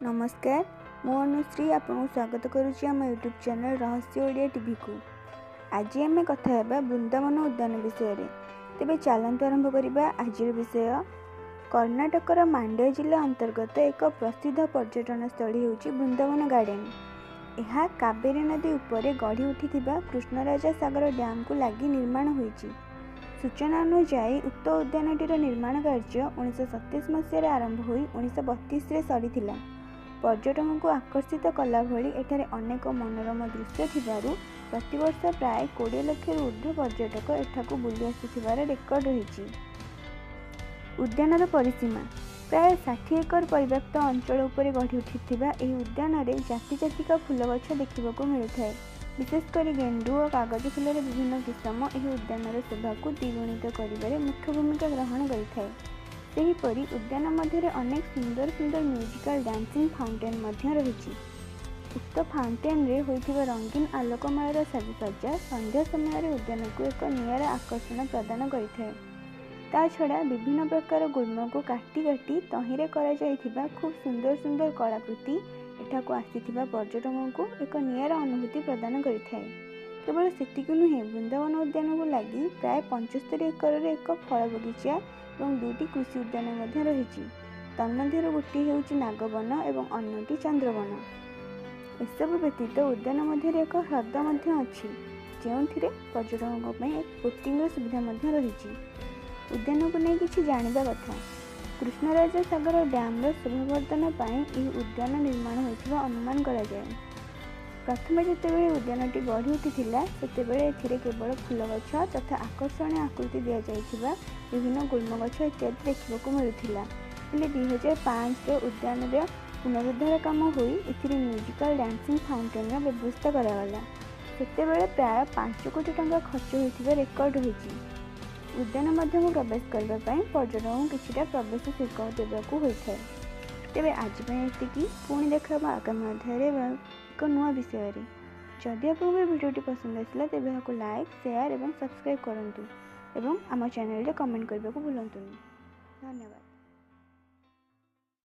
नमस्कार मु अनुश्री आपको स्वागत करुच्ची आम यूट्यूब चैनल रहस्य ओडिया टीवी को। आज आम कथा हेबा वृंदावन उद्यान विषय रे। तेबे चलतु आरंभ करबा आज विषय। कर्णाटकर मांड्य जिला अंतर्गत एक प्रसिद्ध पर्यटन स्थली होची वृंदावन गार्डन। यह कावेरी नदी उपरे गढ़ी उठिथिबा कृष्णराजा सागर डैम को लगी निर्माण होईची। सूचना अनुसार उक्त उद्यानटीर निर्माण कार्य 1927 मसीह आरंभ होई 1932 रे सरीथिला। पर्यटकों को आकर्षित कला भली एठारे अनेक मनोरम दृश्य थिबारु प्रतिवर्ष प्राय 20 लाख ऊर्ध्व पर्यटक एठाकू बुली आसुथिबार रेकर्ड रहिछि। उद्यानर परिसीमा प्राय 60 एकर परिव्याप्त अंचल उपरे गढ़ी उठिथिबा एही उद्यान रे जाति जातिका फूल गछ देखिबाकू मिलुଥାଏ। विशेषकर गेंडू और कागज फूलर विभिन्न किस्म एही उद्यानर शोभा को द्विगुणित करिबारे मुख्य भूमिका ग्रहण करिଥାଏ। सेहीपरि उद्यान मध्य अनेक सुंदर सुंदर म्यूजिकल डांसिंग फाउंटेन मध्य रही। उक्त फाउंटेन रे होइथिबा रंगीन आलोकमालार साजसज्जा संध्या समय उद्यान को एक नियारा आकर्षण प्रदान करिଥାଏ। ता छड़ा विभिन्न प्रकार गुल्म को काटी काटी तहिरे करा जाइथिबा खूब सुंदर सुंदर कलाकृति एठाकू आसीथिबा पर्यटकों को एक नियारा अनुभूति प्रदान करिଥାଏ। केवल सेतिक नुहे, वृंदावन उद्यान को लगी प्राय 75 एकर एक फल बगीचा और 2टी कृषि उद्यान मध्य रही। तन्मध्यरु गोटी हेउची नागवन एवं अन्यटी चंद्रवन। एसबु व्यतीत उद्यान मध्य एक ह्रद मध्य अछि, जेउथिरे पर्यटकों पई एक बोटिंग सुविधा मध्य रही। उद्यान को नहीं किछि जानिबा कथा। कृष्णराजा सागर डैम रो शोभावर्धन पई एही उद्यान निर्माण होइथिबा अनुमान करा जाय। प्रथम जेतेबेले उद्यानटी गढ़ी उठिथिला सेतेबेले एथिरे केवल फूल गछ तथा आकर्षणीय आकृति दिया जाइथिबा विभिन्न गुल्म गछ इत्यादि देखिबाकू मिलुथिला। हेले 2005 रो उद्यान रे पुनरुद्धार काम होई एथिरे म्यूजिकल डांसिंग फाउंटेन रो व्यवस्था करागला। सेतेबेले प्राय 5 कोटी टंका खर्च होइथिबा रेकर्ड होईची। उद्यान मध्य को प्रवेश करबा पई पर्यटकों किछिटा प्रवेश शुल्क देबाकू होइଥାଏ। तेबे आज पई एतिकी, पुणी देखबा आगामी अध्याय एक नया विषय रे। जदि आपको वीडियोटी पसंद आसिला तेबे आपको लाइक, शेयर और सब्सक्राइब करंतु एवं आम चैनल रे कमेंट करबा को भूलंतुनी। धन्यवाद।